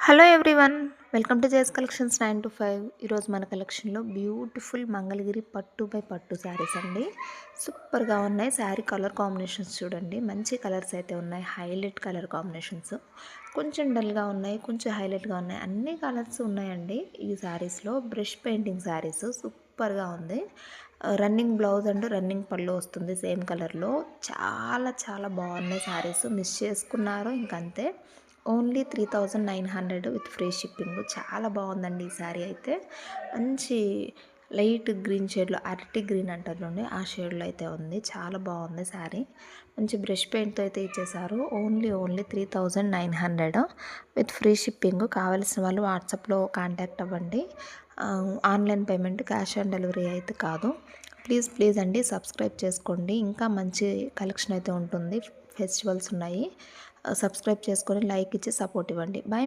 Hello everyone, welcome to JS collections 9 to 5. ఈరోజు మన కలెక్షన్లో బ్యూటిఫుల్ మంగళగిరి పట్టు బై పట్టు శారీస్ అండి. సూపర్గా ఉన్నాయి. శారీ కలర్ కాంబినేషన్స్ చూడండి, మంచి కలర్స్ అయితే ఉన్నాయి. హైలైట్ కలర్ కాంబినేషన్స్, కొంచెం డల్గా ఉన్నాయి, కొంచెం హైలైట్గా ఉన్నాయి. అన్ని కలర్స్ ఉన్నాయండి ఈ శారీస్లో. బ్రష్ పెయింటింగ్ శారీస్ సూపర్గా ఉంది. రన్నింగ్ బ్లౌజ్ అండ్ రన్నింగ్ పళ్ళు వస్తుంది సేమ్ కలర్లో. చాలా చాలా బాగున్నాయి శారీస్. మిస్ చేసుకున్నారో ఇంకంతే. Only 3900 with free shipping. చాలా బాగుందండి ఈ శారీ అయితే. మంచి లైట్ గ్రీన్ షేడ్లో, అరటి గ్రీన్ అంటారు చూడండి, ఆ షేడ్లో అయితే ఉంది. చాలా బాగుంది శారీ. మంచి బ్రష్ పెయింట్తో అయితే ఇచ్చేసారు. Only 3900 with free shipping. కావాల్సిన వాళ్ళు వాట్సాప్లో కాంటాక్ట్ అవ్వండి. Online payment, cash on delivery అయితే కాదు. ప్లీజ్ అండి, సబ్స్క్రైబ్ చేసుకోండి. ఇంకా మంచి కలెక్షన్ అయితే ఉంటుంది. ఫెస్టివల్స్ ఉన్నాయి. సబ్స్క్రైబ్ చేసుకొని లైక్ ఇచ్చి సపోర్ట్ ఇవ్వండి. బాయ్.